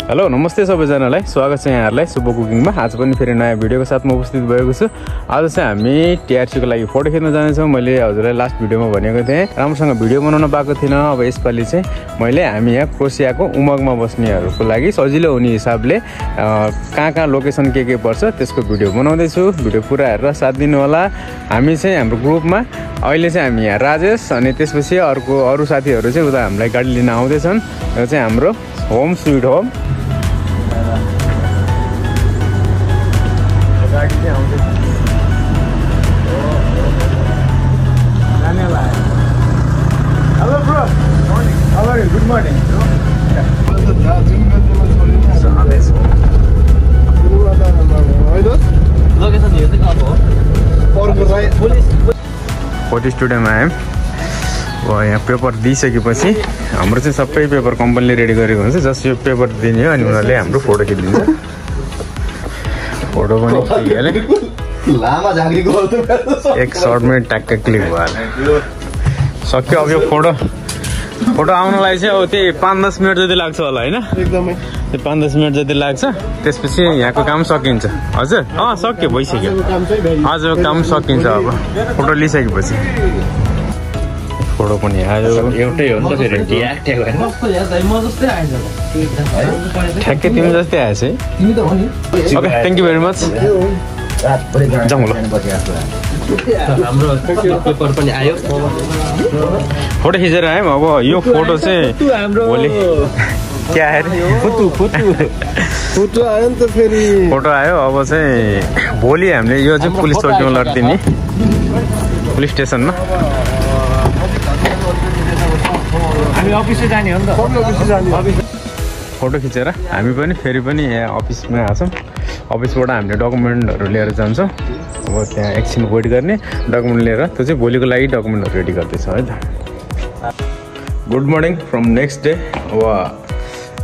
Hello नमस्ते सबैजनालाई स्वागत छ यहाँहरुलाई सुपर कुकिङमा। आज पनि फेरि नयाँ भिडियोको साथमा उपस्थित भएको छु। आज चाहिँ हामी टीआरसी को लागि फोटो खिच्न जानेछौँ। मैले हजुरलाई लास्ट भिडियोमा भनेको थिएँ राम्रोसँग भिडियो बनाउन पाएको थिएन। अब यसपालि चाहिँ मैले हामी यहाँ क्रोसियाको उमगमा बस्नेहरुको लागि सजिलो हुने हिसाबले कहाँ लोकेसन के पर्छ त्यसको भिडियो बनाउँदै छु। भिडियो पुरा हेरेर साथ दिनु होला। हामी चाहिँ हाम्रो ग्रुपमा अहिले चाहिँ हामी यहाँ राजेश अनि त्यसपछि अरु साथीहरु चाहिँ उता हामीलाई गाडी लिन आउँदै छन्। यो चाहिँ हाम्रो home sweet home. Hello bro. Morning. How are you? Good morning. Photo स्टुडियोमा आयौँ। यहाँ पेपर दिइसकेपछि हाम्रो चाहिँ सबै पेपर कम्पनीले रेडी गरेको हुन्छ। जस्ट यो पेपर दिने हो अनि उनीहरूले हाम्रो फोटो खिचिदिन्छ। फोटो पनि खिचिहाले लामा झाँक्रीको एक सर्टमै ट्याक्क क्लिक भयो। सक्यो। अब यो फोटो आउनलाई चाहिँ अब त्यही 5-10 मिनट जति लाग्छ होला हैन? एकदमै त्यो 5-10 मिनट जति लाग्छ। त्यसपछि यहाँको काम सकिन्छ। हजुर सक्यो, भइसक्यो। हजुर काम सकिन्छ। अब फोटो लिइसकेपछि फोटो पनि आयो। एउटै हो नि त फेरि ट्याग हैन म जस्तै आएछ ठ्याक्कै तिमी जस्तै आएछ है। Okay thank you very much. जाउँ ल। हाम्रो पेपर पनि आयो। फोटो खिचेर आयौँ। अब यो फोटो चाहिँ भोलि क्या अरे फोटो आयो नि त फेरि। फोटो आयो। अब चाहिँ भोलि हामीले यो चाहिँ पुलिस चौकीमा लड्दिने पुलिस स्टेसनमा। हामी अफिस जाने हो नि त। फोटो खिचेर हामी पनि फेरि पनि यहाँ अफिसमा आछौँ। अफिसबाट हामीले डकुमेन्टहरू लिएर जान्छौँ। अब त्यहाँ एकछिन वेट गर्ने डकुमेन्ट लिएर त्यो चाहिँ भोलिको लागि डकुमेन्टहरू रेडी गर्दैछ है त। Good morning from next day. अब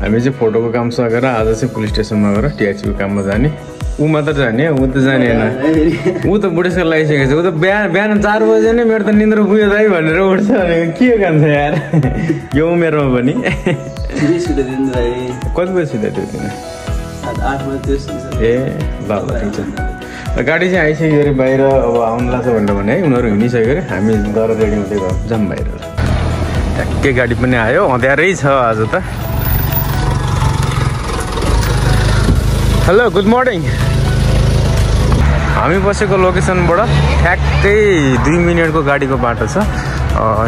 हामी चाहिँ फोटोको काम सकेर आज चाहिँ पुलिस स्टेसनमा गएर टीआरसीको काममा जाने। ऊ मात्र जाने, ऊ त जाने होइन। ऊ त बुढेसकाल लागिसकेको छ। ऊ त बिहान 4 बजे नै मेरो त निन्द्रा पुग्यो दाइ भनेर उठ्छ। के खान्छ यार यो उमेरमा पनि। कति बजी सुत्यो त्यो दिन? 8 बजे। ए ल ठिक छ। गाडी चाहिँ आइसक्यो अरे बाहिर। अब आउनु लाग्छ भनेर भने है उनीहरू हिँडिसक्यो अरे। हामी गएर रेडी हुँदै गयो जाऊँ बाहिर। ट्याक्कै गाडी पनि आयो। अँध्यारै छ आज त। Hello good morning. हामी बसेको लोकेसनबाट ठ्याक्कै 2 मिनटको गाडीको बाटो छ।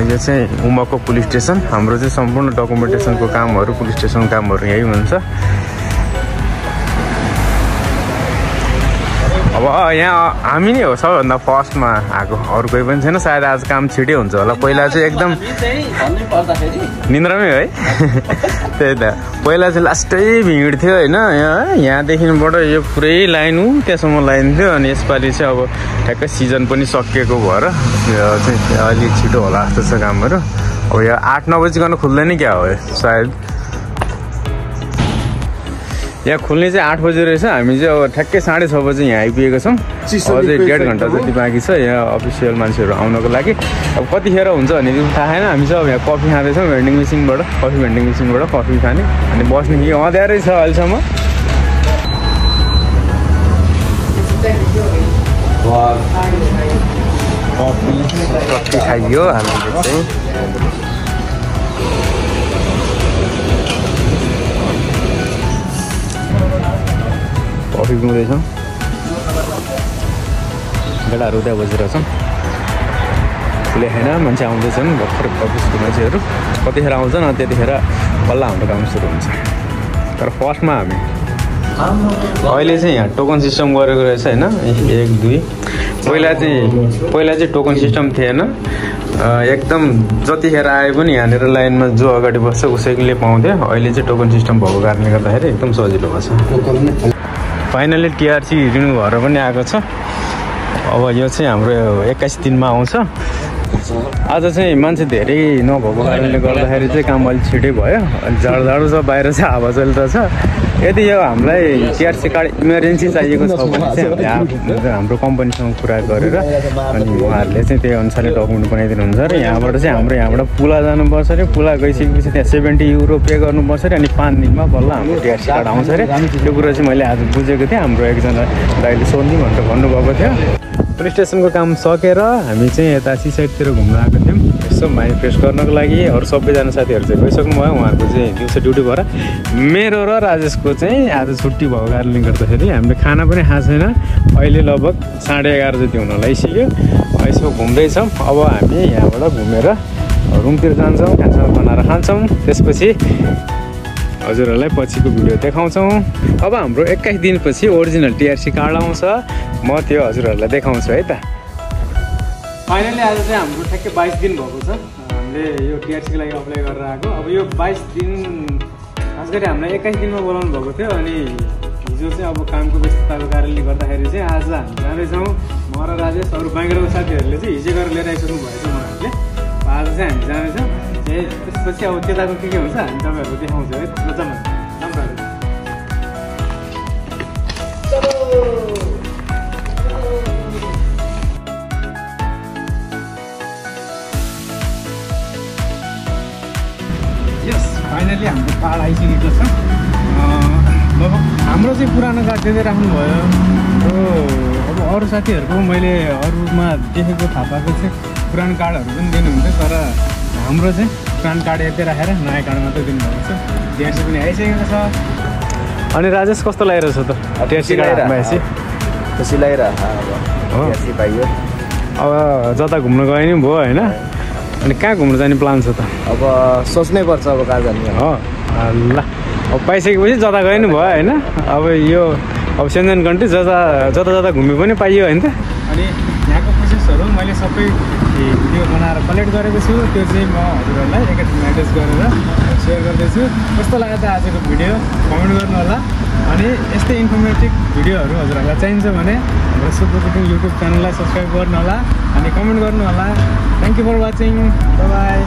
यो चाहिँ उमगको पुलिस स्टेसन। हाम्रो चाहिँ सम्पूर्ण डकुमेन्टेसनको कामहरू पुलिस स्टेसनको कामहरू यही हुन्छ। अब यहाँ हामी नै हो सबैभन्दा फर्स्टमा आएको। अरू कोही पनि छैन। सायद आज काम छिटै हुन्छ होला। पहिला चाहिँ एकदम निन्द्रामै है। त्यही त पहिला चाहिँ लास्टै भिड थियो होइन। यहाँदेखिबाट यो पुरै लाइन त्यहाँसम्म लाइन थियो। अनि यसपालि चाहिँ अब ठ्याक्कै सिजन पनि सकिएको भएर चाहिँ अलिक छिटो होला जस्तो छ कामहरू। अब यहाँ 8-9 बजीकन खुल्दैन क्या हो सायद। यहाँ खुल्ने चाहिँ 8 बजी रहेछ। हामी चाहिँ अब ठ्याक्कै 6:30 बजे यहाँ आइपुगेको छौँ। अझै 1.5 घन्टा जति बाँकी छ यहाँ अफिसियल मान्छेहरू आउनको लागि। अब कतिखेर हुन्छ भने थाहा छैन। हामी चाहिँ अब यहाँ कफी खाँदैछौँ भेन्डिङ मेसिनबाट। भेन्डिङ मेसिनबाट कफी खाने अनि बस्ने कि अँध्यारै छ अहिलेसम्म। कफी खाइयो हामीले चाहिँ। कफी पिउँदैछौँ। बेलाहरू उता बजिरहेछौँ। खुले छैन मान्छे आउँदैछन् भर्खर अफिसको मान्छेहरू। कतिखेर आउँछन् अनि त्यतिखेर बल्ल हाम्रो काम सुरु हुन्छ। तर फर्स्टमा हामी अहिले चाहिँ यहाँ टोकन सिस्टम गरेको रहेछ होइन। 1-2 पहिला चाहिँ टोकन सिस्टम थिएन। एकदम जतिखेर आए पनि यहाँनिर लाइनमा जो अगाडि बस्छ उसैले पाउँथ्यो। अहिले चाहिँ टोकन सिस्टम भएको कारणले गर्दाखेरि एकदम सजिलो भएको छ। फाइनली टीआरसी रिन्यू भएर पनि आएको छ। अब यो चाहिँ हाम्रो 21 दिनमा आउँछ। आज चाहिँ मान्छे धेरै नभएको कारणले गर्दाखेरि चाहिँ काम अलिक छिटै भयो। अनि जाडो छ बाहिर चाहिँ हावा चलिरहेछ। यदि यो हामीलाई टिआरसी कार्ड इमर्जेन्सी चाहिएको छ भने चाहिँ हाम्रो कम्पनीसँग कुरा गरेर अनि उहाँहरूले चाहिँ त्यही अनुसारले डकुमेन्ट बनाइदिनुहुन्छ र यहाँबाट चाहिँ यहाँबाट पुला जानुपर्छ अरे पुला गइसकेपछि त्यहाँ 70 युरो पे गर्नुपर्छ अरे अनि 5 दिनमा बल्ल हाम्रो टिआरसी कार्ड आउँछ अरे त्यो कुरा चाहिँ मैले आज बुझेको थिएँ हाम्रो एकजना दाइले सोध्ने भनेर भन्नुभएको थियो पुलिस स्टेसनको काम सकेर हामी चाहिँ यता सिसाइडतिर घुम्न आएको थियौँ यसो माइन्ड फ्रेस गर्नको लागि अरू सबैजना साथीहरू चाहिँ गइसक्नु भयो उहाँहरूको चाहिँ दिउँसो ड्युटी भएर मेरो र राजेशको चाहिँ आज छुट्टी भएको कारणले गर्दाखेरि हामीले खाना पनि खाएको छैन अहिले लगभग 11:30 जति हुन लागिसक्यो यसो घुम्दैछौँ अब हामी यहाँबाट घुमेर रुमतिर जान्छौँ खाना बनाएर खान्छौँ त्यसपछि हजुरहरूलाई पछिको भिडियो देखाउँछौँ अब हाम्रो 21 दिनपछि ओरिजिनल टिआरसी कार्ड आउँछ म त्यो हजुरहरूलाई देखाउँछु है त फाइनली आज चाहिँ हाम्रो ठ्याक्कै 22 दिन भएको छ हामीले यो टिआरसीको लागि अप्लाई गरेर आएको अब यो 22 दिन खास गरी हामीलाई 21 दिनमा बोलाउनु भएको थियो अनि हिजो चाहिँ अब कामको व्यस्तताको कारणले गर्दाखेरि चाहिँ आज हामी जाँदैछौँ म र राजेश अरू बाँगेरको साथीहरूले चाहिँ हिजो गरेर लिएर आइसक्नु भएछ उहाँहरूले आज चाहिँ हामी जाँदैछौँ त्यसपछि अब त्यताको के हुन्छ हामी तपाईँहरूलाई देखाउँछौँ है यस फाइनली हाम्रो कार्ड आइसकेको छ लगभग हाम्रो चाहिँ पुरानो कार्ड दिँदै राख्नुभयो र अब अरू साथीहरूको मैले अरूमा देखेको थाहा पाएको चाहिँ पुरानो कार्डहरू पनि दिनुहुन्थ्यो तर हाम्रो चाहिँ पुरानो कार्ड यतै राखेर नयाँ कार्ड मात्रै दिनुभएको छ टिआरसी पनि आइसकेको छ अनि राजेश कस्तो लागिरहेछ त टिआरसी कार्ड आएपछि खुसी लागिरहेको पाइयो अब जता घुम्न गए नि भयो होइन अनि कहाँ घुम्न जाने प्लान छ त अब सोच्नै पर्छ अब कहाँ जाने हो ल अब पाइसकेपछि जता गए नि भयो होइन अब यो अब सेन्जन कन्ट्री जता घुमे पनि पाइयो होइन त अनि यहाँको प्रोसेसहरू मैले सबै भिडियो बनाएर कलेक्ट गरेको छु त्यो चाहिँ म हजुरहरूलाई एकैछिनमा एड्रेस गरेर सेयर गर्दैछु कस्तो लाग्यो त आजको भिडियो कमेन्ट गर्नु होला अनि यस्तै इन्फर्मेटिभ भिडियोहरू हजुरहरूलाई चाहिन्छ भने हाम्रो सुपर कुकिङ युट्युब च्यानललाई सब्सक्राइब गर्नु होला अनि कमेन्ट गर्नु होला thank you for watching by